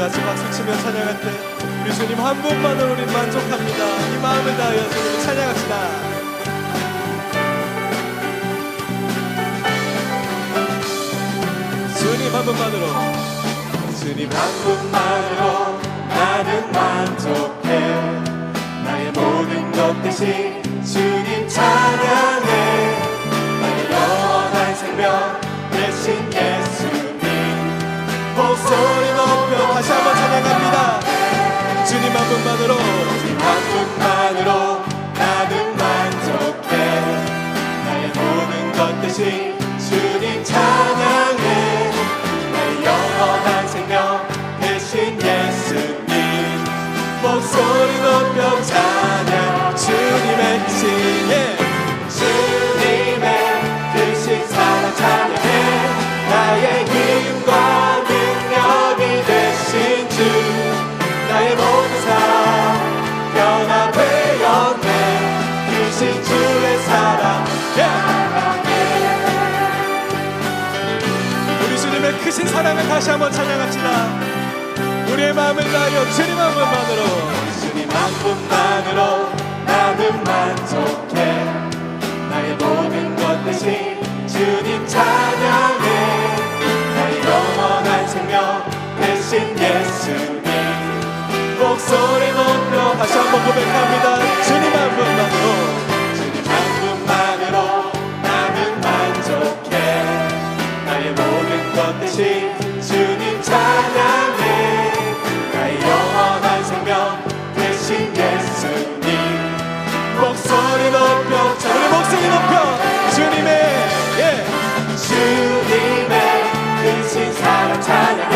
같이 박수치며 찬양할 때 우리 주님 한 분만으로 우리 만족합니다. 이 마음을 다하여 주님을 찬양합시다. 주님 한 분만으로, 주님 한 분만으로 나는 만족해. 나의 모든 것 대신 주님 찬양해. 나의 영원한 생명 대신 예수님 목소리 높여 다시 한번 찬양합니다. 주님 한 분만으로, 주님 한 분만으로 나는 만족해. 나의 모든 것 대신 주님 찬양해. 나의 영원한 생명 대신 예수님 목소리 높여 찬양. 주님의 크신 주님의 크신 사랑 찬양해. 나의 힘과 능력이 되신 주 나의 모든 삶 변화되었네. 크신 주의 사랑 우리 주님의 크신 사랑을 다시 한번 찬양합시다. 우리의 마음을 다하여 주님 한 분만으로, 주님 한 분만으로 나는 만족해. 나의 모든 것 대신 주님 찬양해. 나의 영원한 생명 대신 예수님 목소리 높여 다시 한번 고백합니다. 주님 한 분만으로, 주님 한 분만으로 나는 만족해. 나의 모든 것 대신 주님 찬양해. 나의 영원한 생명 대신 예수님 목소리 높여, 자 우리 목소리 높여 주님의 주님의 크신 사랑 찬양해.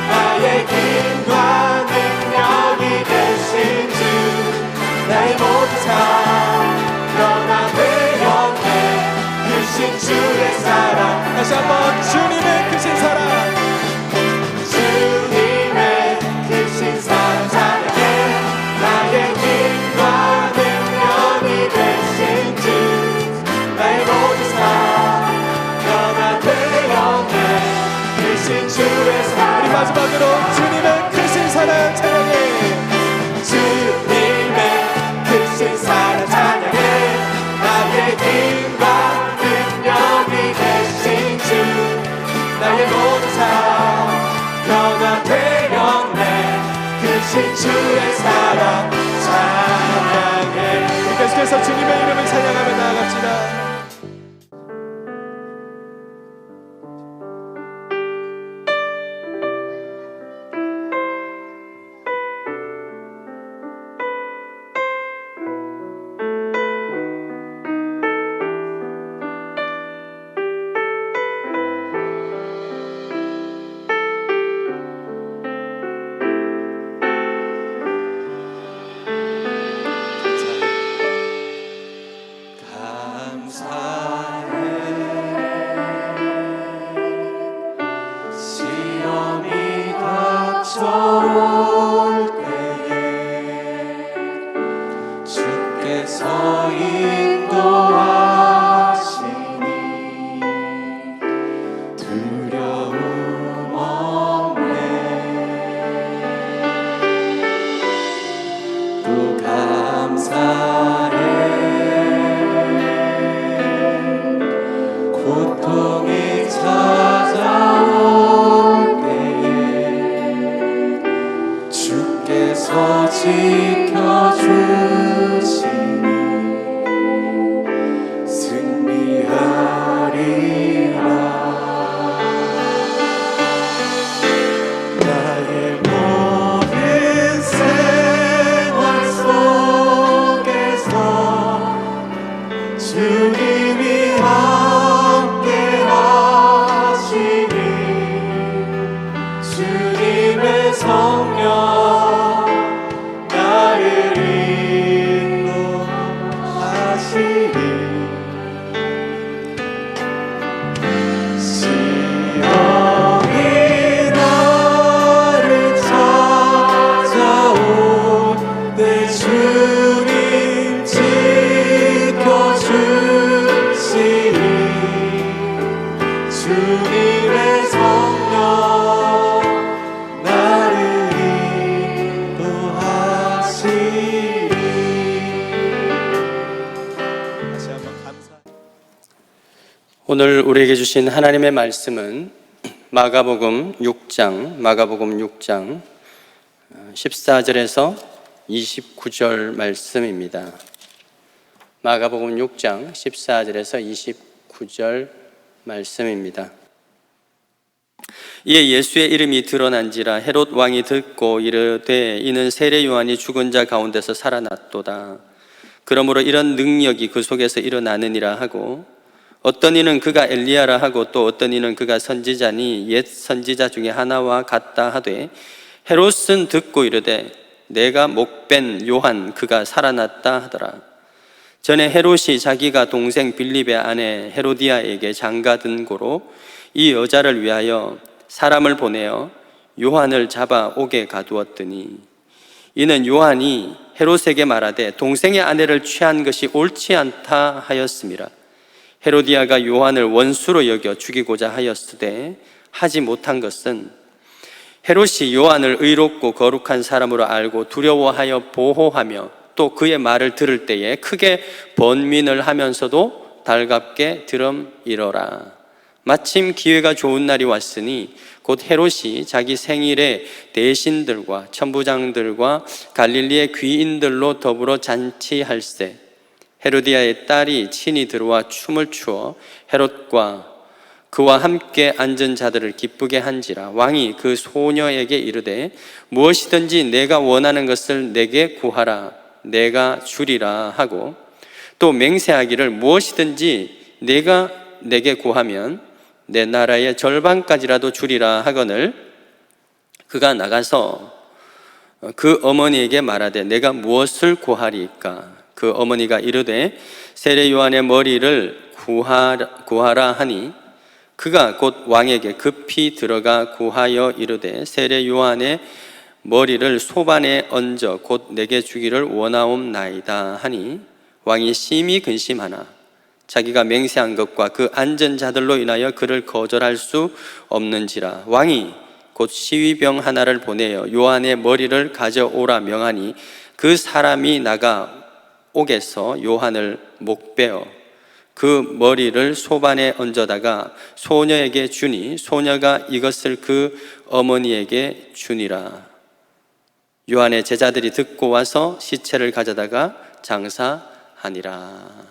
나의 힘과 능력이 되신 주 나의 모든 삶 변화되었네. 크신 주의 사랑 다시 한번 주님의 크신 사랑, 주님의 크신 사랑 찬양해. 나의 힘과 능력이 되신 주 나의 모든 삶 변화되었네. 크신 주의 사랑 우리 마지막으로 주님의 크신 사랑 찬양해. 주님의 크신 사랑 찬양해. 나의 힘과 능력이 되신 주 나의 모든 삶 변화되었네. 크신 주의 사랑 찬양해. 계속해서 주님의 이름을 찬양하며 나아갑시다. 주님 지켜주시니 오늘 우리에게 주신 하나님의 말씀은 마가복음 6장 14절에서 29절 말씀입니다. 마가복음 6장 14절에서 29절 말씀입니다. 이에 예수의 이름이 드러난지라 헤롯 왕이 듣고 이르되 이는 세례 요한이 죽은 자 가운데서 살아났도다. 그러므로 이런 능력이 그 속에서 일어나느니라 하고, 어떤 이는 그가 엘리야라 하고 또 어떤 이는 그가 선지자니 옛 선지자 중에 하나와 같다 하되, 헤롯은 듣고 이르되 내가 목벤 요한 그가 살아났다 하더라. 전에 헤롯이 자기가 동생 빌립의 아내 헤로디아에게 장가든 고로 이 여자를 위하여 사람을 보내어 요한을 잡아 옥에 가두었더니, 이는 요한이 헤롯에게 말하되 동생의 아내를 취한 것이 옳지 않다 하였음이라. 헤로디아가 요한을 원수로 여겨 죽이고자 하였으되 하지 못한 것은, 헤롯이 요한을 의롭고 거룩한 사람으로 알고 두려워하여 보호하며 또 그의 말을 들을 때에 크게 번민을 하면서도 달갑게 들음이러라. 마침 기회가 좋은 날이 왔으니 곧 헤롯이 자기 생일에 대신들과 천부장들과 갈릴리의 귀인들로 더불어 잔치할세, 헤로디아의 딸이 친히 들어와 춤을 추어 헤롯과 그와 함께 앉은 자들을 기쁘게 한지라. 왕이 그 소녀에게 이르되 무엇이든지 내가 원하는 것을 내게 구하라, 내가 주리라 하고, 또 맹세하기를 무엇이든지 내가 내게 구하면 내 나라의 절반까지라도 주리라 하거늘, 그가 나가서 그 어머니에게 말하되 내가 무엇을 구하리까? 그 어머니가 이르되 세례 요한의 머리를 구하라 하니, 그가 곧 왕에게 급히 들어가 구하여 이르되 세례 요한의 머리를 소반에 얹어 곧 내게 주기를 원하옵나이다 하니, 왕이 심히 근심하나 자기가 맹세한 것과 그 앉은 자들로 인하여 그를 거절할 수 없는지라. 왕이 곧 시위병 하나를 보내어 요한의 머리를 가져오라 명하니, 그 사람이 나가 옥에서 요한을 목베어 그 머리를 소반에 얹어다가 소녀에게 주니, 소녀가 이것을 그 어머니에게 주니라. 요한의 제자들이 듣고 와서 시체를 가져다가 장사하니라.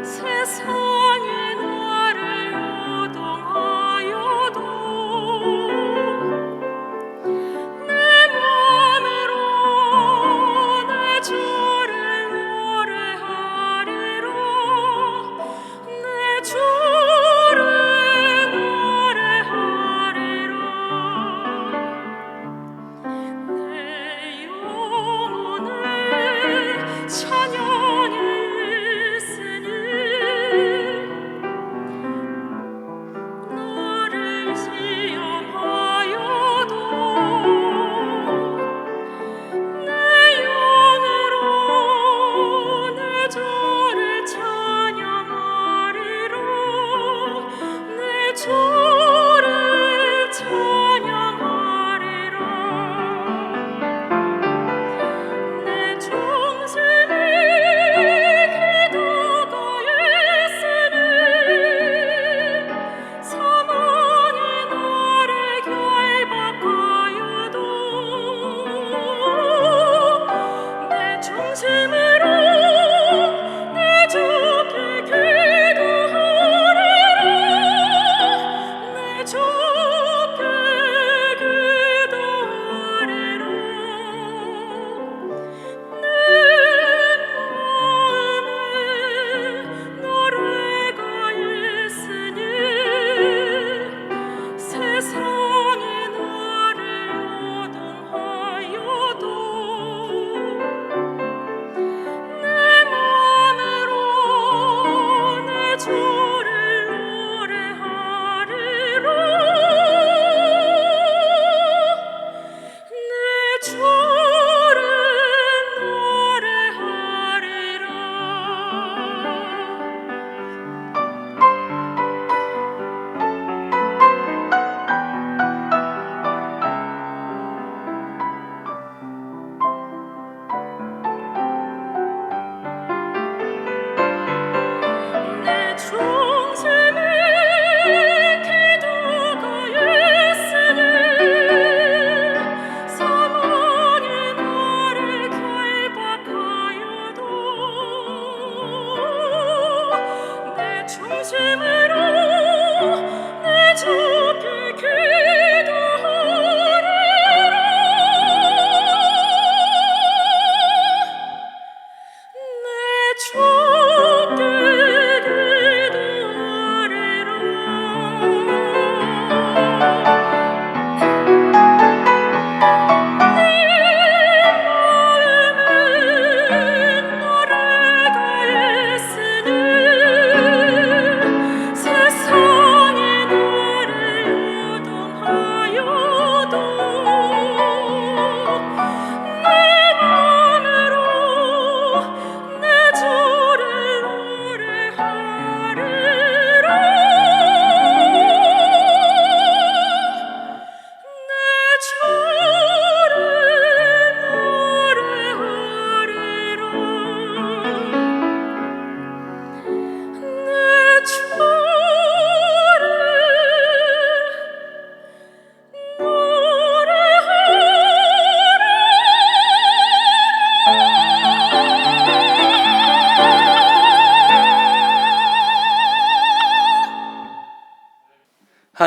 세상에 나를 요동하게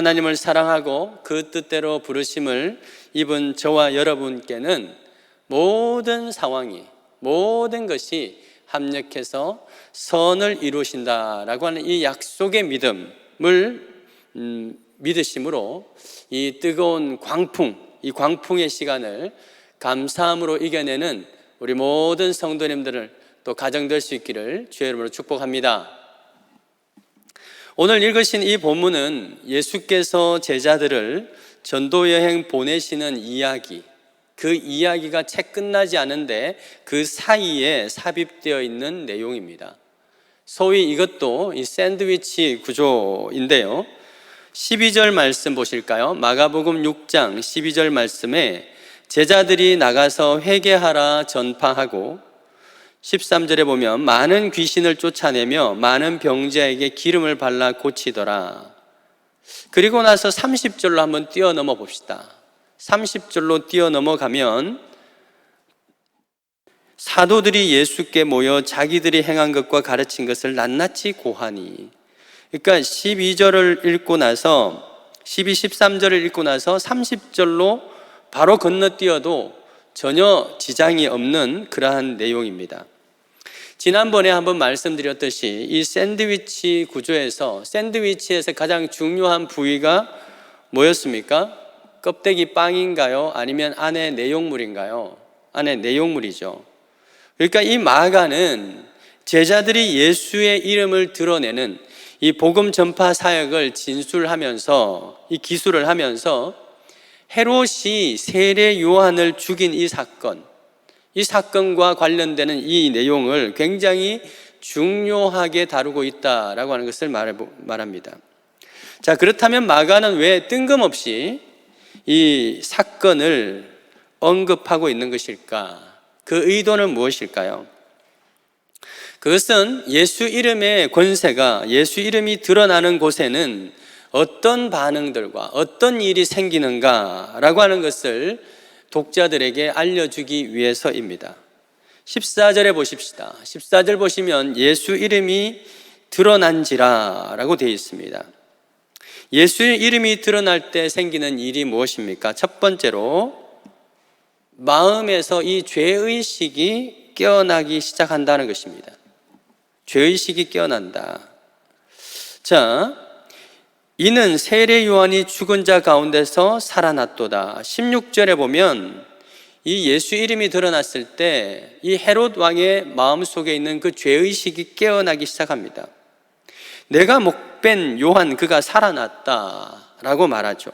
하나님을 사랑하고 그 뜻대로 부르심을 입은 저와 여러분께는 모든 상황이, 모든 것이 합력해서 선을 이루신다라고 하는 이 약속의 믿음을 믿으심으로 이 뜨거운 광풍, 이 광풍의 시간을 감사함으로 이겨내는 우리 모든 성도님들을 또 가정될 수 있기를 주의 이름으로 축복합니다. 오늘 읽으신 이 본문은 예수께서 제자들을 전도여행 보내시는 이야기, 그 이야기가 채 끝나지 않은데 그 사이에 삽입되어 있는 내용입니다. 소위 이것도 이 샌드위치 구조인데요. 12절 말씀 보실까요? 마가복음 6장 12절 말씀에 제자들이 나가서 회개하라 전파하고, 13절에 보면 많은 귀신을 쫓아내며 많은 병자에게 기름을 발라 고치더라. 그리고 나서 30절로 한번 뛰어넘어 봅시다. 30절로 뛰어넘어가면 사도들이 예수께 모여 자기들이 행한 것과 가르친 것을 낱낱이 고하니, 그러니까 12절을 읽고 나서 12, 13절을 읽고 나서 30절로 바로 건너뛰어도 전혀 지장이 없는 그러한 내용입니다. 지난번에 한번 말씀드렸듯이 이 샌드위치 구조에서 샌드위치에서 가장 중요한 부위가 뭐였습니까? 껍데기 빵인가요? 아니면 안에 내용물인가요? 안에 내용물이죠. 그러니까 이 마가는 제자들이 예수의 이름을 드러내는 이 복음 전파 사역을 진술하면서, 이 기술을 하면서 헤롯이 세례 요한을 죽인 이 사건과 관련되는 이 내용을 굉장히 중요하게 다루고 있다라고 하는 것을 말합니다. 자, 그렇다면 마가는 왜 뜬금없이 이 사건을 언급하고 있는 것일까? 그 의도는 무엇일까요? 그것은 예수 이름의 권세가, 예수 이름이 드러나는 곳에는 어떤 반응들과 어떤 일이 생기는가라고 하는 것을 독자들에게 알려주기 위해서입니다. 14절에 보십시다. 14절 보시면 예수 이름이 드러난지라 라고 되어 있습니다. 예수의 이름이 드러날 때 생기는 일이 무엇입니까? 첫 번째로 마음에서 이 죄의식이 깨어나기 시작한다는 것입니다. 죄의식이 깨어난다. 자, 이는 세례 요한이 죽은 자 가운데서 살아났도다. 16절에 보면 이 예수 이름이 드러났을 때 이 헤롯 왕의 마음속에 있는 그 죄의식이 깨어나기 시작합니다. 내가 목벤 요한 그가 살아났다라고 말하죠.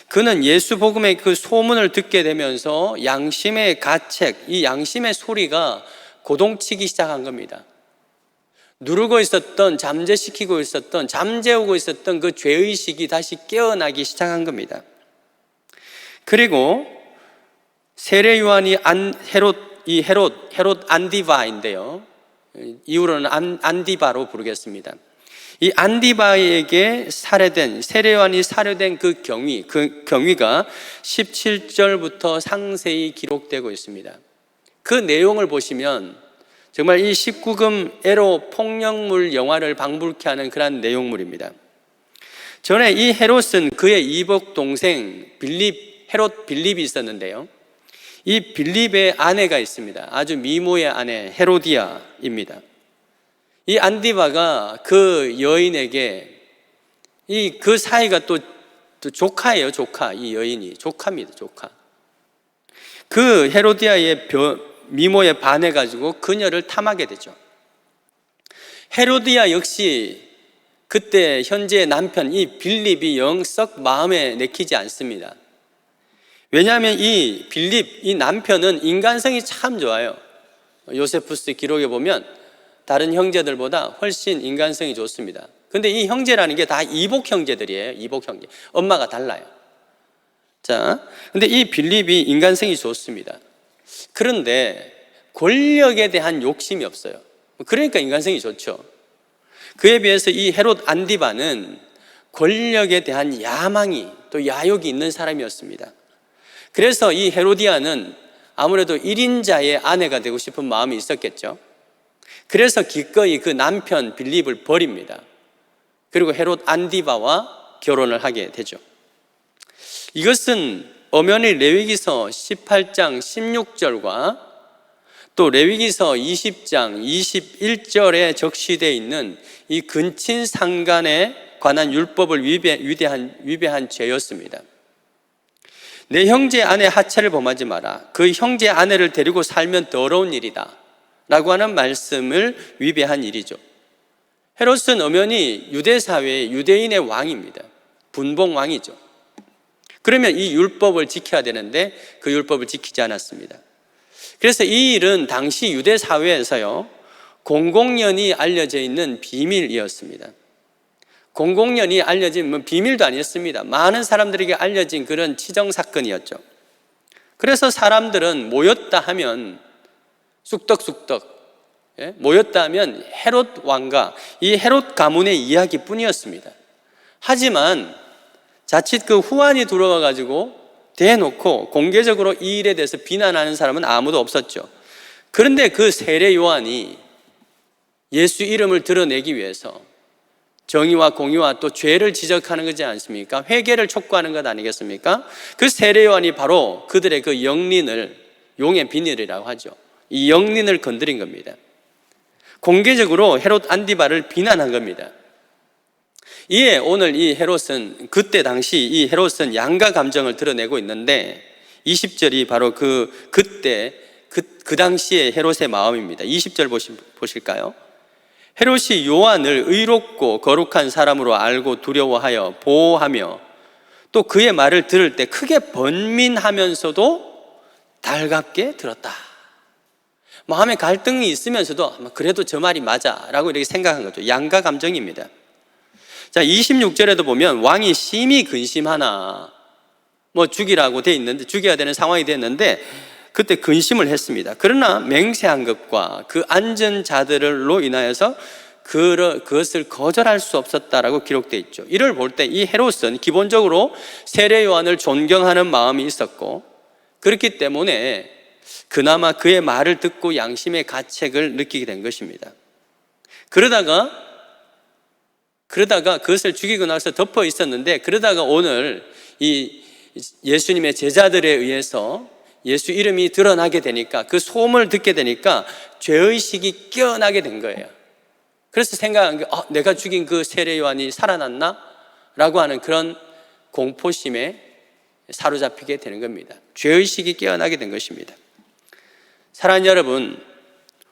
그는 예수 복음의 그 소문을 듣게 되면서 양심의 가책, 이 양심의 소리가 고동치기 시작한 겁니다. 누르고 있었던, 잠재우고 있었던 그 죄의식이 다시 깨어나기 시작한 겁니다. 그리고 세례 요한이 헤롯 안디바인데요. 이후로는 안디바로 부르겠습니다. 이 안디바에게 세례 요한이 살해된 그 경위가 17절부터 상세히 기록되고 있습니다. 그 내용을 보시면 정말 이 19금 에로 폭력물 영화를 방불케 하는 그런 내용물입니다. 전에 이 헤롯은 그의 이복 동생 헤롯 빌립이 있었는데요. 이 빌립의 아내가 있습니다. 아주 미모의 아내 헤로디아입니다. 이 안디바가 그 여인에게 그 사이가 또 조카예요. 이 여인이 조카입니다. 조카. 그 헤로디아의 미모에 반해가지고 그녀를 탐하게 되죠. 헤로디아 역시 그때 현재의 남편 이 빌립이 영썩 마음에 내키지 않습니다. 왜냐하면 이 빌립, 이 남편은 인간성이 참 좋아요. 요세푸스 기록에 보면 다른 형제들보다 훨씬 인간성이 좋습니다. 근데 이 형제라는 게 다 이복 형제들이에요. 이복 형제. 엄마가 달라요. 자, 근데 이 빌립이 인간성이 좋습니다. 그런데 권력에 대한 욕심이 없어요. 그러니까 인간성이 좋죠. 그에 비해서 이 헤롯 안디바는 권력에 대한 야망이 또 야욕이 있는 사람이었습니다. 그래서 이 헤로디아는 아무래도 1인자의 아내가 되고 싶은 마음이 있었겠죠. 그래서 기꺼이 그 남편 빌립을 버립니다. 그리고 헤롯 안디바와 결혼을 하게 되죠. 이것은 엄연히 레위기서 18장 16절과 또 레위기서 20장 21절에 적시되어 있는 이 근친 상간에 관한 율법을 위배한 죄였습니다. 내 형제 아내 하체를 범하지 마라. 그 형제 아내를 데리고 살면 더러운 일이다 라고 하는 말씀을 위배한 일이죠. 헤롯은 엄연히 유대 사회의 유대인의 왕입니다. 분봉 왕이죠. 그러면 이 율법을 지켜야 되는데 그 율법을 지키지 않았습니다. 그래서 이 일은 당시 유대 사회에서요, 공공연히 알려져 있는 비밀이었습니다. 공공연히 알려진 비밀도 아니었습니다. 많은 사람들에게 알려진 그런 치정 사건이었죠. 그래서 사람들은 모였다 하면 쑥덕쑥덕 모였다 하면 헤롯 왕과 이 헤롯 가문의 이야기뿐이었습니다. 하지만 자칫 그 후환이 들어와 가지고 대놓고 공개적으로 이 일에 대해서 비난하는 사람은 아무도 없었죠. 그런데 그 세례 요한이 예수 이름을 드러내기 위해서 정의와 공의와 또 죄를 지적하는 거지 않습니까? 회개를 촉구하는 것 아니겠습니까? 그 세례 요한이 바로 그들의 그 영린을, 용의 비늘이라고 하죠. 이 영린을 건드린 겁니다. 공개적으로 헤롯 안디바를 비난한 겁니다. 이에 오늘 이 헤롯은, 그때 당시 이 헤롯은 양가 감정을 드러내고 있는데 20절이 바로 그때 그 당시의 헤롯의 마음입니다. 20절 보실까요? 헤롯이 요한을 의롭고 거룩한 사람으로 알고 두려워하여 보호하며 또 그의 말을 들을 때 크게 번민하면서도 달갑게 들었다. 마음에 갈등이 있으면서도 그래도 저 말이 맞아 라고 이렇게 생각한 거죠. 양가 감정입니다. 자, 26절에도 보면 왕이 심히 근심하나 죽이라고 돼 있는데, 죽여야 되는 상황이 됐는데 그때 근심을 했습니다. 그러나 맹세한 것과 그 앉은 자들로 인하여서 그것을 거절할 수 없었다라고 기록되어 있죠. 이를 볼 때 이 헤롯은 기본적으로 세례 요한을 존경하는 마음이 있었고, 그렇기 때문에 그나마 그의 말을 듣고 양심의 가책을 느끼게 된 것입니다. 그러다가 그것을 죽이고 나서 덮어 있었는데, 그러다가 오늘 이 예수님의 제자들에 의해서 예수 이름이 드러나게 되니까, 그 소문을 듣게 되니까 죄의식이 깨어나게 된 거예요. 그래서 생각한 게 내가 죽인 그 세례 요한이 살아났나? 라고 하는 그런 공포심에 사로잡히게 되는 겁니다. 죄의식이 깨어나게 된 것입니다. 사랑하는 여러분,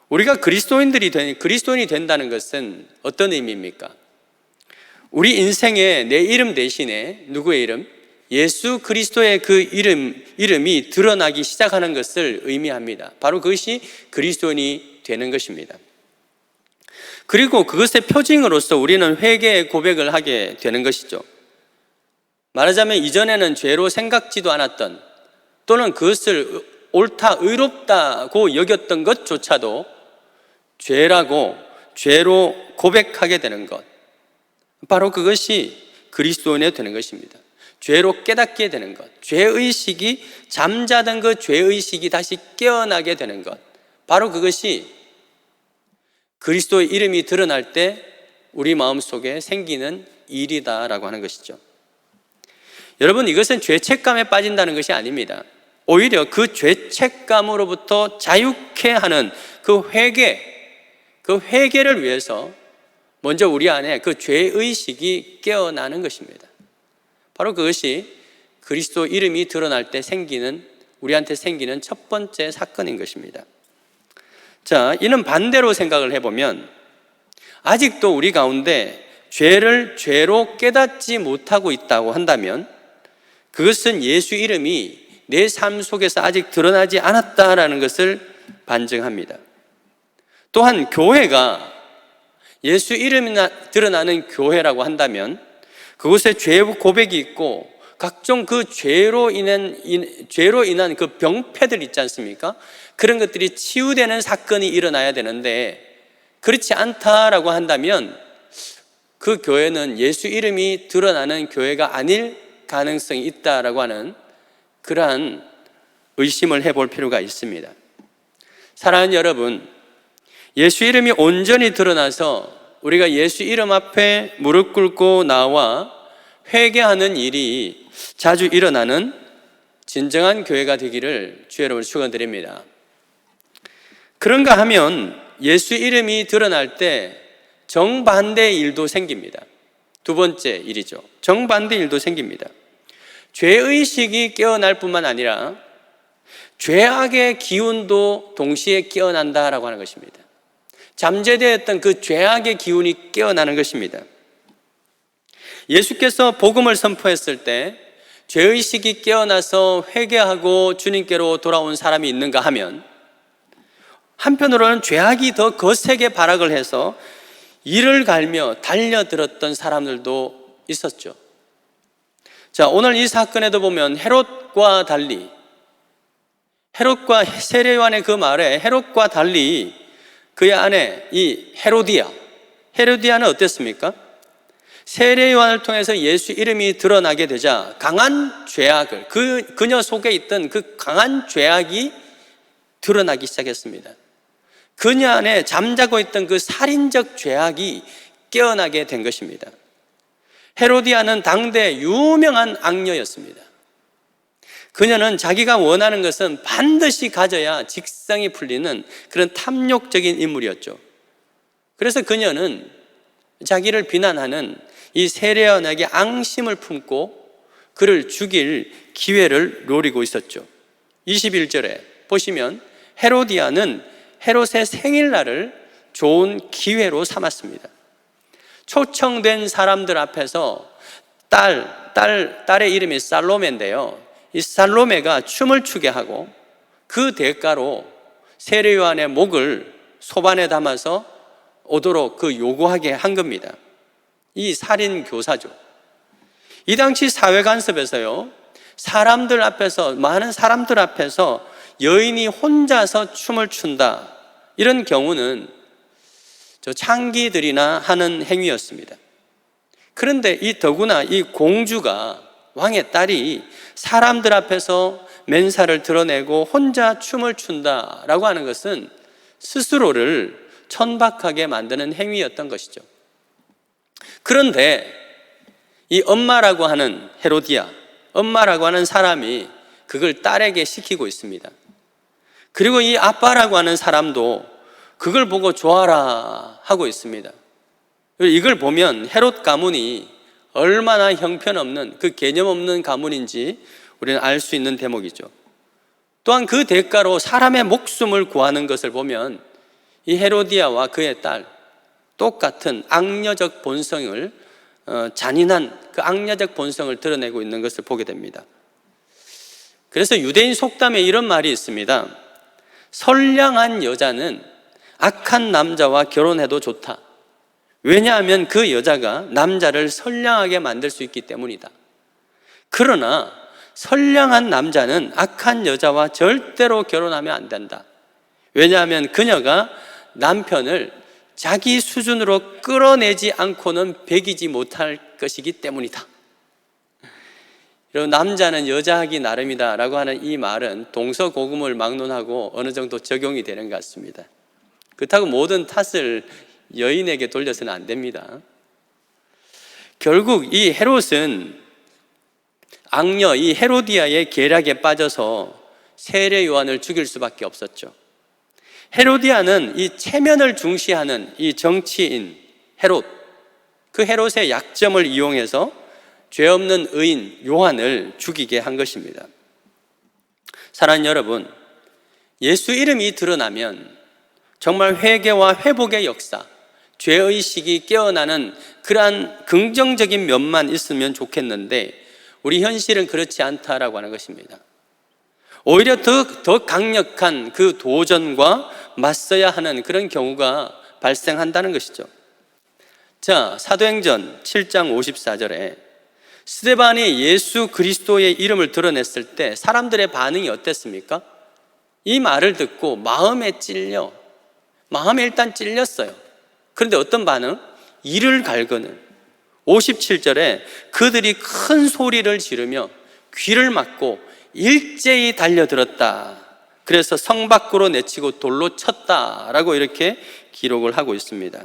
우리가 그리스도인이 된다는 것은 어떤 의미입니까? 우리 인생에 내 이름 대신에 누구의 이름? 예수 그리스도의 그 이름이 드러나기 시작하는 것을 의미합니다. 바로 그것이 그리스도인이 되는 것입니다. 그리고 그것의 표징으로서 우리는 회개의 고백을 하게 되는 것이죠. 말하자면 이전에는 죄로 생각지도 않았던, 또는 그것을 옳다, 의롭다고 여겼던 것조차도 죄로 고백하게 되는 것, 바로 그것이 그리스도인이 되는 것입니다. 죄로 깨닫게 되는 것, 죄의식이, 잠자던 그 죄의식이 다시 깨어나게 되는 것, 바로 그것이 그리스도의 이름이 드러날 때 우리 마음속에 생기는 일이다라고 하는 것이죠. 여러분, 이것은 죄책감에 빠진다는 것이 아닙니다. 오히려 그 죄책감으로부터 자유케 하는 그 회개를 위해서 먼저 우리 안에 그 죄의식이 깨어나는 것입니다. 바로 그것이 그리스도 이름이 드러날 때 우리한테 생기는 첫 번째 사건인 것입니다. 자, 이는 반대로 생각을 해보면, 아직도 우리 가운데 죄를 죄로 깨닫지 못하고 있다고 한다면 그것은 예수 이름이 내 삶 속에서 아직 드러나지 않았다라는 것을 반증합니다. 또한 교회가 예수 이름이 드러나는 교회라고 한다면 그곳에 죄 고백이 있고 각종 그 죄로 인한 그 병폐들 있지 않습니까? 그런 것들이 치유되는 사건이 일어나야 되는데, 그렇지 않다라고 한다면 그 교회는 예수 이름이 드러나는 교회가 아닐 가능성이 있다라고 하는 그러한 의심을 해볼 필요가 있습니다. 사랑하는 여러분, 예수 이름이 온전히 드러나서 우리가 예수 이름 앞에 무릎 꿇고 나와 회개하는 일이 자주 일어나는 진정한 교회가 되기를 주의 이름으로 축원드립니다. 그런가 하면 예수 이름이 드러날 때 정반대의 일도 생깁니다. 두 번째 일이죠. 정반대 일도 생깁니다. 죄의식이 깨어날 뿐만 아니라 죄악의 기운도 동시에 깨어난다라고 하는 것입니다. 잠재되었던 그 죄악의 기운이 깨어나는 것입니다. 예수께서 복음을 선포했을 때 죄의식이 깨어나서 회개하고 주님께로 돌아온 사람이 있는가 하면, 한편으로는 죄악이 더 거세게 발악을 해서 이를 갈며 달려들었던 사람들도 있었죠. 자, 오늘 이 사건에도 보면 헤롯과 달리, 헤롯과 세례요한의 그 말에 헤롯과 달리 그의 아내 이 헤로디아는 어땠습니까? 세례요한을 통해서 예수 이름이 드러나게 되자 강한 죄악을, 그녀 속에 있던 그 강한 죄악이 드러나기 시작했습니다. 그녀 안에 잠자고 있던 그 살인적 죄악이 깨어나게 된 것입니다. 헤로디아는 당대 유명한 악녀였습니다. 그녀는 자기가 원하는 것은 반드시 가져야 직성이 풀리는 그런 탐욕적인 인물이었죠. 그래서 그녀는 자기를 비난하는 이 세례요한에게 앙심을 품고 그를 죽일 기회를 노리고 있었죠. 21절에 보시면 헤로디아는 헤롯의 생일날을 좋은 기회로 삼았습니다. 초청된 사람들 앞에서 딸의 이름이 살로메인데요, 이 살로메가 춤을 추게 하고 그 대가로 세례요한의 목을 소반에 담아서 오도록 그 요구하게 한 겁니다. 이 살인 교사죠. 이 당시 사회 간섭에서요, 사람들 앞에서, 많은 사람들 앞에서 여인이 혼자서 춤을 춘다, 이런 경우는 저 창기들이나 하는 행위였습니다. 그런데 더구나 이 공주가, 왕의 딸이 사람들 앞에서 맨살을 드러내고 혼자 춤을 춘다라고 하는 것은 스스로를 천박하게 만드는 행위였던 것이죠. 그런데 이 엄마라고 하는 헤로디아, 엄마라고 하는 사람이 그걸 딸에게 시키고 있습니다. 그리고 이 아빠라고 하는 사람도 그걸 보고 좋아라 하고 있습니다. 이걸 보면 헤롯 가문이 얼마나 형편없는, 그 개념 없는 가문인지 우리는 알 수 있는 대목이죠. 또한 그 대가로 사람의 목숨을 구하는 것을 보면 이 헤로디아와 그의 딸, 똑같은 악녀적 본성을, 잔인한 그 악녀적 본성을 드러내고 있는 것을 보게 됩니다. 그래서 유대인 속담에 이런 말이 있습니다. 선량한 여자는 악한 남자와 결혼해도 좋다. 왜냐하면 그 여자가 남자를 선량하게 만들 수 있기 때문이다. 그러나 선량한 남자는 악한 여자와 절대로 결혼하면 안 된다. 왜냐하면 그녀가 남편을 자기 수준으로 끌어내지 않고는 배기지 못할 것이기 때문이다. 여러분, 남자는 여자하기 나름이다 라고 하는 이 말은 동서고금을 막론하고 어느 정도 적용이 되는 것 같습니다. 그렇다고 모든 탓을 여인에게 돌려서는 안 됩니다. 결국 이 헤롯은 악녀, 이 헤로디아의 계략에 빠져서 세례 요한을 죽일 수밖에 없었죠. 헤로디아는 이 체면을 중시하는 이 정치인 헤롯, 그 헤롯의 약점을 이용해서 죄 없는 의인 요한을 죽이게 한 것입니다. 사랑하는 여러분, 예수 이름이 드러나면 정말 회개와 회복의 역사, 죄의식이 깨어나는 그러한 긍정적인 면만 있으면 좋겠는데 우리 현실은 그렇지 않다라고 하는 것입니다. 오히려 더 강력한 그 도전과 맞서야 하는 그런 경우가 발생한다는 것이죠. 자, 사도행전 7장 54절에 스데반이 예수 그리스도의 이름을 드러냈을 때 사람들의 반응이 어땠습니까? 이 말을 듣고 마음에 일단 찔렸어요. 그런데 어떤 반응? 이를 갈거늘. 57절에 그들이 큰 소리를 지르며 귀를 막고 일제히 달려들었다. 그래서 성 밖으로 내치고 돌로 쳤다라고 이렇게 기록을 하고 있습니다.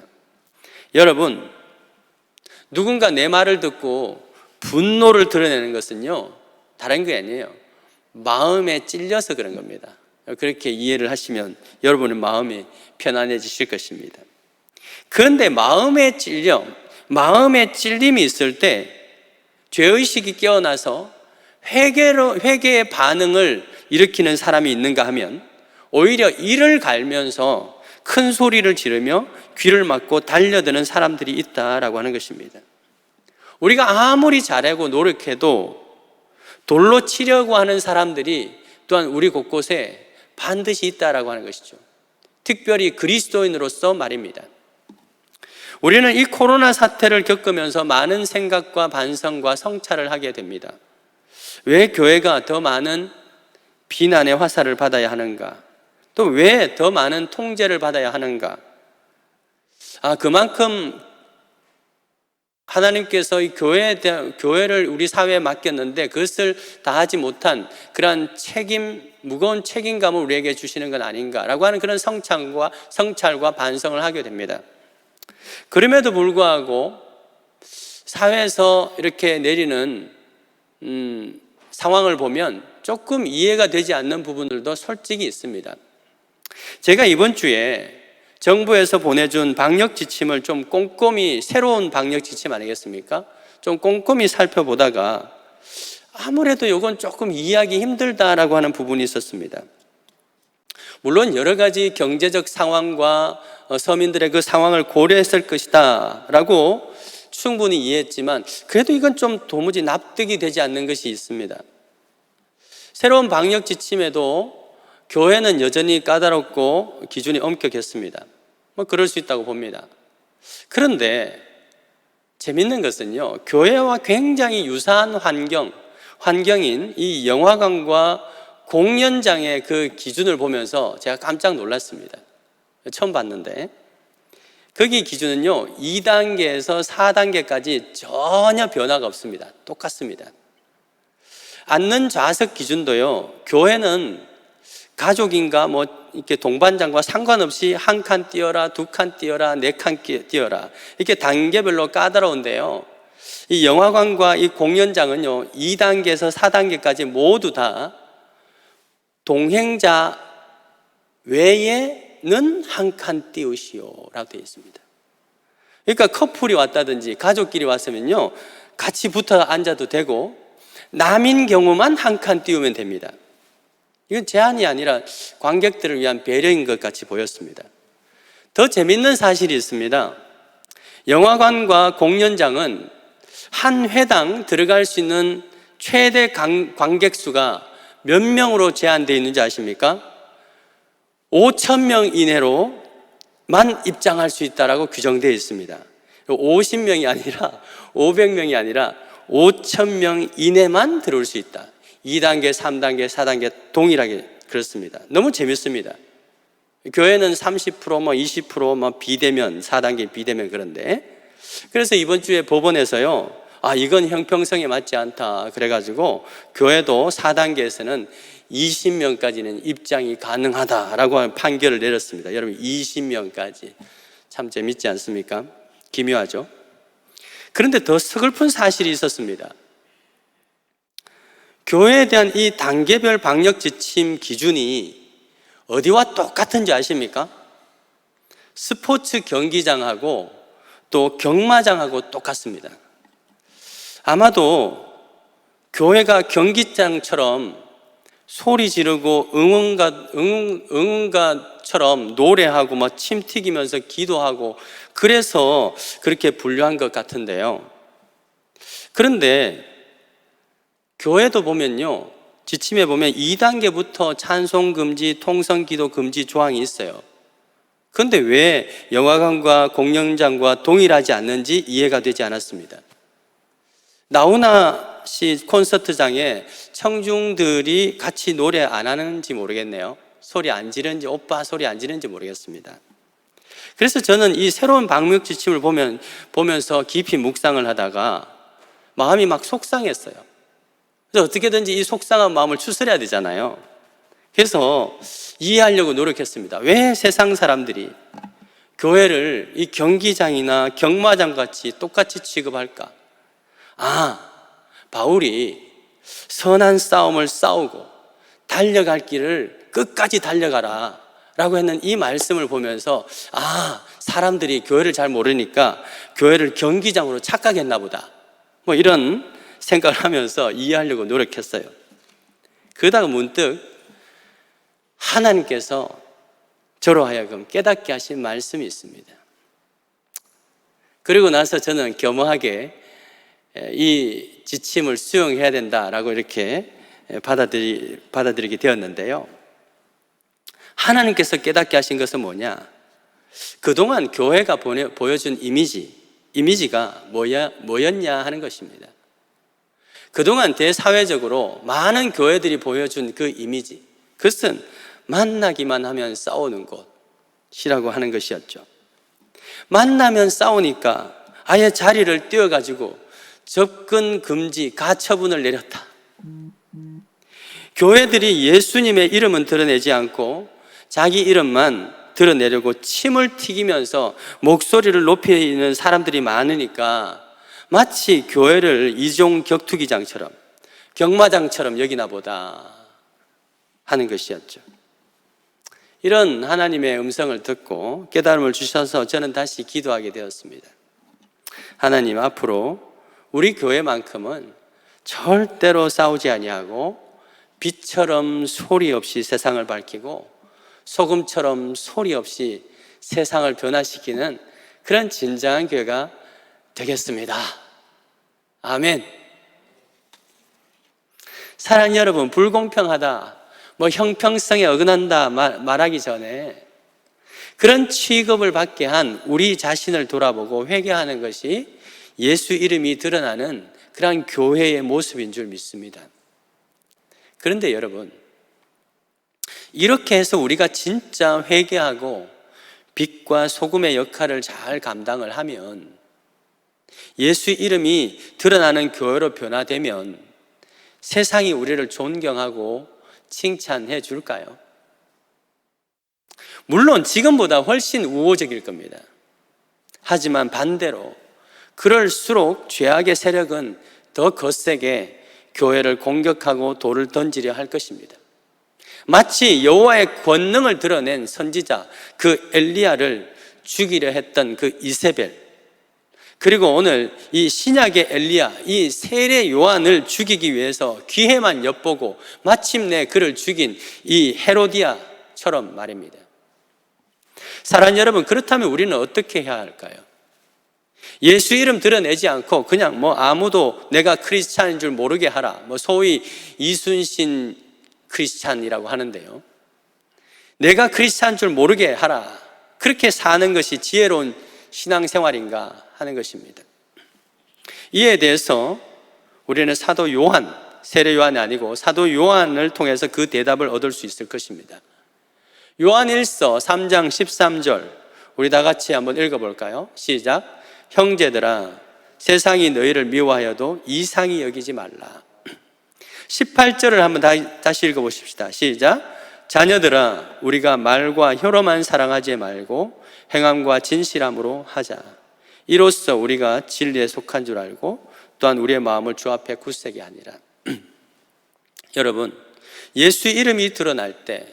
여러분, 누군가 내 말을 듣고 분노를 드러내는 것은요, 다른 게 아니에요. 마음에 찔려서 그런 겁니다. 그렇게 이해를 하시면 여러분의 마음이 편안해지실 것입니다. 그런데 마음에 찔림이 있을 때 죄의식이 깨어나서 회개의 반응을 일으키는 사람이 있는가 하면 오히려 이를 갈면서 큰 소리를 지르며 귀를 막고 달려드는 사람들이 있다라고 하는 것입니다. 우리가 아무리 잘하고 노력해도 돌로 치려고 하는 사람들이 또한 우리 곳곳에 반드시 있다라고 하는 것이죠. 특별히 그리스도인으로서 말입니다. 우리는 이 코로나 사태를 겪으면서 많은 생각과 반성과 성찰을 하게 됩니다. 왜 교회가 더 많은 비난의 화살을 받아야 하는가? 또 왜 더 많은 통제를 받아야 하는가? 그만큼 하나님께서 이 교회를 우리 사회에 맡겼는데 그것을 다하지 못한 그러한 무거운 책임감을 우리에게 주시는 건 아닌가라고 하는 그런 성찰과 반성을 하게 됩니다. 그럼에도 불구하고 사회에서 이렇게 내리는 상황을 보면 조금 이해가 되지 않는 부분들도 솔직히 있습니다. 제가 이번 주에 정부에서 보내준 방역 지침을 좀 꼼꼼히, 새로운 방역 지침 아니겠습니까? 좀 꼼꼼히 살펴보다가 아무래도 이건 조금 이해하기 힘들다라고 하는 부분이 있었습니다. 물론 여러 가지 경제적 상황과 서민들의 그 상황을 고려했을 것이다 라고 충분히 이해했지만 그래도 이건 좀 도무지 납득이 되지 않는 것이 있습니다. 새로운 방역 지침에도 교회는 여전히 까다롭고 기준이 엄격했습니다. 그럴 수 있다고 봅니다. 그런데 재밌는 것은요, 교회와 굉장히 유사한 환경인 이 영화관과 공연장의 그 기준을 보면서 제가 깜짝 놀랐습니다. 처음 봤는데 거기 기준은요 2단계에서 4단계까지 전혀 변화가 없습니다. 똑같습니다. 앉는 좌석 기준도요, 교회는 가족인가 이렇게 동반장과 상관없이 1칸 띄어라, 2칸 띄어라, 4칸 띄어라 이렇게 단계별로 까다로운데요, 이 영화관과 이 공연장은요 2단계에서 4단계까지 모두 다 동행자 외에는 1칸 띄우시오라고 되어 있습니다. 그러니까 커플이 왔다든지 가족끼리 왔으면요 같이 붙어 앉아도 되고 남인 경우만 1칸 띄우면 됩니다. 이건 제한이 아니라 관객들을 위한 배려인 것 같이 보였습니다. 더 재밌는 사실이 있습니다. 영화관과 공연장은 한 회당 들어갈 수 있는 최대 관객 수가 몇 명으로 제한되어 있는지 아십니까? 5,000명 이내로만 입장할 수 있다라고 규정되어 있습니다. 50명이 아니라 500명이 아니라 5,000명 이내만 들어올 수 있다. 2단계, 3단계, 4단계 동일하게 그렇습니다. 너무 재밌습니다. 교회는 30%, 20% 비대면, 4단계 비대면 그런데 그래서 이번 주에 법원에서요, 이건 형평성에 맞지 않다 그래가지고 교회도 4단계에서는 20명까지는 입장이 가능하다라고 하는 판결을 내렸습니다. 여러분 20명까지 참 재밌지 않습니까? 기묘하죠? 그런데 더 서글픈 사실이 있었습니다. 교회에 대한 이 단계별 방역 지침 기준이 어디와 똑같은지 아십니까? 스포츠 경기장하고 또 경마장하고 똑같습니다. 아마도 교회가 경기장처럼 소리 지르고 응원가처럼 노래하고 침 튀기면서 기도하고 그래서 그렇게 분류한 것 같은데요. 그런데 교회도 보면요, 지침에 보면 2단계부터 찬송 금지, 통성 기도 금지 조항이 있어요. 그런데 왜 영화관과 공연장과 동일하지 않는지 이해가 되지 않았습니다. 나훈아 씨 콘서트장에 청중들이 같이 노래 안 하는지 모르겠네요. 소리 안 지르는지, 오빠 소리 안 지르는지 모르겠습니다. 그래서 저는 이 새로운 방역 지침을 보면서 깊이 묵상을 하다가 마음이 막 속상했어요. 그래서 어떻게든지 이 속상한 마음을 추스려야 되잖아요. 그래서 이해하려고 노력했습니다. 왜 세상 사람들이 교회를 이 경기장이나 경마장 같이 똑같이 취급할까? 바울이 선한 싸움을 싸우고 달려갈 길을 끝까지 달려가라 라고 했는 이 말씀을 보면서 사람들이 교회를 잘 모르니까 교회를 경기장으로 착각했나 보다, 뭐 이런 생각을 하면서 이해하려고 노력했어요. 그러다가 문득 하나님께서 저로 하여금 깨닫게 하신 말씀이 있습니다. 그리고 나서 저는 겸허하게 이 지침을 수용해야 된다라고 이렇게 받아들이게 되었는데요. 하나님께서 깨닫게 하신 것은 뭐냐? 그동안 교회가 보여준 이미지가 뭐였냐 하는 것입니다. 그동안 대사회적으로 많은 교회들이 보여준 그 이미지, 그것은 만나기만 하면 싸우는 곳이라고 하는 것이었죠. 만나면 싸우니까 아예 자리를 띄워가지고 접근 금지 가처분을 내렸다. 교회들이 예수님의 이름은 드러내지 않고 자기 이름만 드러내려고 침을 튀기면서 목소리를 높이는 사람들이 많으니까 마치 교회를 이종 격투기장처럼, 경마장처럼 여기나 보다 하는 것이었죠. 이런 하나님의 음성을 듣고 깨달음을 주셔서 저는 다시 기도하게 되었습니다. 하나님, 앞으로 우리 교회만큼은 절대로 싸우지 아니하고 빛처럼 소리 없이 세상을 밝히고 소금처럼 소리 없이 세상을 변화시키는 그런 진정한 교회가 되겠습니다. 아멘. 사랑하는 여러분, 불공평하다, 형평성에 어긋난다 말하기 전에 그런 취급을 받게 한 우리 자신을 돌아보고 회개하는 것이 예수 이름이 드러나는 그런 교회의 모습인 줄 믿습니다. 그런데 여러분, 이렇게 해서 우리가 진짜 회개하고 빛과 소금의 역할을 잘 감당을 하면, 예수 이름이 드러나는 교회로 변화되면 세상이 우리를 존경하고 칭찬해 줄까요? 물론 지금보다 훨씬 우호적일 겁니다. 하지만 반대로 그럴수록 죄악의 세력은 더 거세게 교회를 공격하고 돌을 던지려 할 것입니다. 마치 여호와의 권능을 드러낸 선지자 그 엘리야를 죽이려 했던 그 이세벨, 그리고 오늘 이 신약의 엘리야, 이 세례 요한을 죽이기 위해서 기회만 엿보고 마침내 그를 죽인 이 헤로디아처럼 말입니다. 사랑하는 여러분, 그렇다면 우리는 어떻게 해야 할까요? 예수 이름 드러내지 않고 그냥 아무도 내가 크리스찬인 줄 모르게 하라, 소위 이순신 크리스찬이라고 하는데요, 내가 크리스찬인 줄 모르게 하라, 그렇게 사는 것이 지혜로운 신앙생활인가 하는 것입니다. 이에 대해서 우리는 사도 요한, 세례 요한이 아니고 사도 요한을 통해서 그 대답을 얻을 수 있을 것입니다. 요한 1서 3장 13절 우리 다 같이 한번 읽어볼까요? 시작. 형제들아, 세상이 너희를 미워하여도 이상히 여기지 말라. 18절을 한번 다시 읽어보십시다. 시작. 자녀들아, 우리가 말과 혀로만 사랑하지 말고 행함과 진실함으로 하자. 이로써 우리가 진리에 속한 줄 알고 또한 우리의 마음을 주 앞에 굳세게 하니라. 여러분, 예수 이름이 드러날 때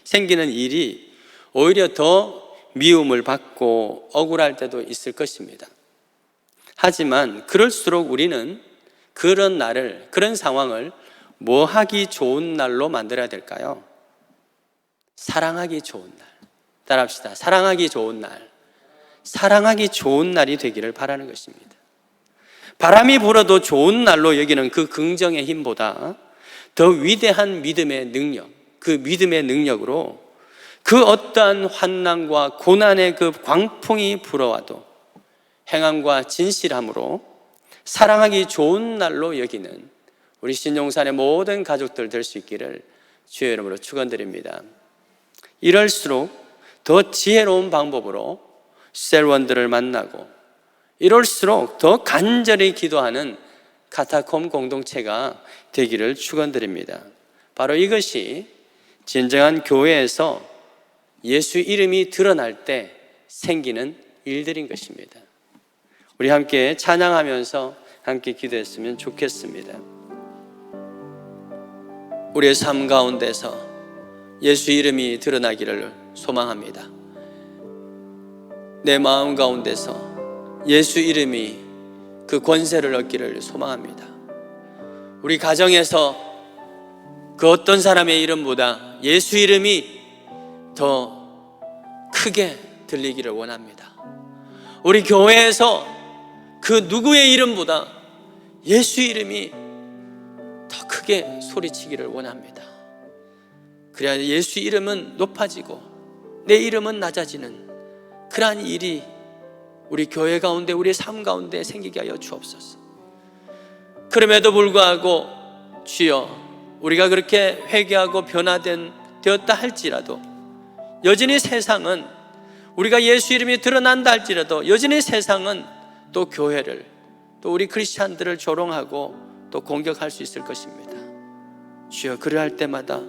생기는 일이 오히려 더 미움을 받고 억울할 때도 있을 것입니다. 하지만 그럴수록 우리는 그런 상황을 하기 좋은 날로 만들어야 될까요? 사랑하기 좋은 날. 따라합시다. 사랑하기 좋은 날. 사랑하기 좋은 날이 되기를 바라는 것입니다. 바람이 불어도 좋은 날로 여기는 그 긍정의 힘보다 더 위대한 믿음의 능력, 그 믿음의 능력으로 그 어떠한 환난과 고난의 그 광풍이 불어와도 행함과 진실함으로 사랑하기 좋은 날로 여기는 우리 신용산의 모든 가족들 될 수 있기를 주의 이름으로 축원드립니다. 이럴수록 더 지혜로운 방법으로 셀원들을 만나고, 이럴수록 더 간절히 기도하는 카타콤 공동체가 되기를 축원드립니다. 바로 이것이 진정한 교회에서 예수 이름이 드러날 때 생기는 일들인 것입니다. 우리 함께 찬양하면서 함께 기도했으면 좋겠습니다. 우리의 삶 가운데서 예수 이름이 드러나기를 소망합니다. 내 마음 가운데서 예수 이름이 그 권세를 얻기를 소망합니다. 우리 가정에서 그 어떤 사람의 이름보다 예수 이름이 더 크게 들리기를 원합니다. 우리 교회에서 그 누구의 이름보다 예수 이름이 더 크게 소리치기를 원합니다. 그래야 예수 이름은 높아지고 내 이름은 낮아지는 그러한 일이 우리 교회 가운데, 우리 삶 가운데 생기게 하여 주옵소서. 그럼에도 불구하고 주여, 우리가 그렇게 회개하고 되었다 할지라도 여전히 세상은, 우리가 예수 이름이 드러난다 할지라도 여전히 세상은 또 교회를, 또 우리 크리스찬들을 조롱하고 또 공격할 수 있을 것입니다. 주여, 그러할 때마다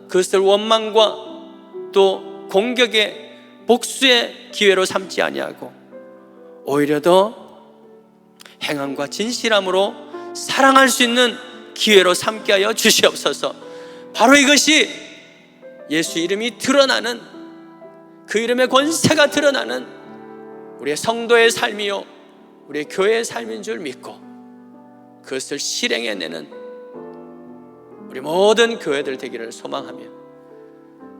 그것을 원망과 또 공격의 복수의 기회로 삼지 아니하고 오히려 더 행함과 진실함으로 사랑할 수 있는 기회로 삼게 하여 주시옵소서. 바로 이것이 예수 이름이 드러나는, 그 이름의 권세가 드러나는 우리의 성도의 삶이요, 우리의 교회의 삶인 줄 믿고 그것을 실행해내는 우리 모든 교회들 되기를 소망하며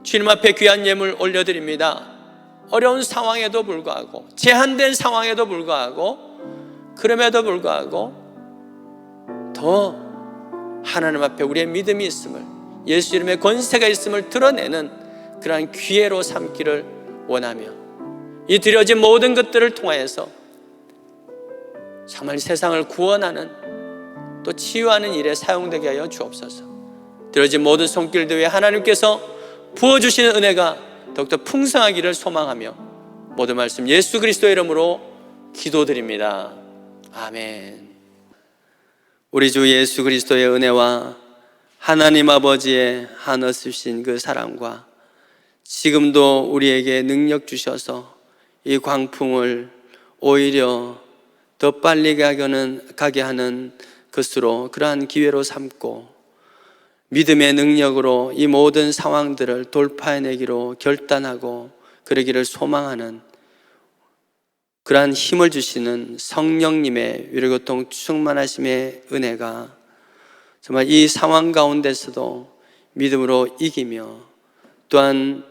주님 앞에 귀한 예물 올려드립니다. 어려운 상황에도 불구하고, 제한된 상황에도 불구하고, 그럼에도 불구하고 더 하나님 앞에 우리의 믿음이 있음을, 예수 이름의 권세가 있음을 드러내는 그러한 기회로 삼기를 원하며 이 드려진 모든 것들을 통하여서 정말 세상을 구원하는 또 치유하는 일에 사용되게 하여 주옵소서. 드려진 모든 손길들 위해 하나님께서 부어주시는 은혜가 더욱더 풍성하기를 소망하며 모든 말씀 예수 그리스도의 이름으로 기도드립니다. 아멘. 우리 주 예수 그리스도의 은혜와 하나님 아버지의 한없으신 그 사랑과 지금도 우리에게 능력 주셔서 이 광풍을 오히려 더 빨리 가게 하는 것으로, 그러한 기회로 삼고 믿음의 능력으로 이 모든 상황들을 돌파해내기로 결단하고 그러기를 소망하는 그러한 힘을 주시는 성령님의 위로고통 충만하심의 은혜가 정말 이 상황 가운데서도 믿음으로 이기며 또한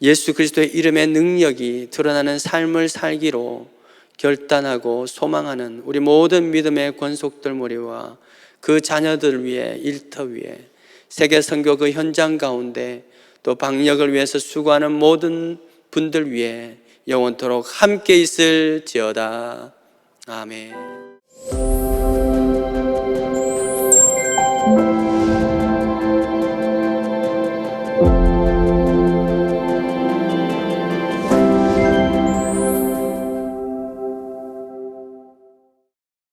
예수 그리스도의 이름의 능력이 드러나는 삶을 살기로 결단하고 소망하는 우리 모든 믿음의 권속들 무리와 그 자녀들 위해, 일터 위에, 세계 선교 그 현장 가운데 또 방역을 위해서 수고하는 모든 분들 위해 영원토록 함께 있을지어다. 아멘.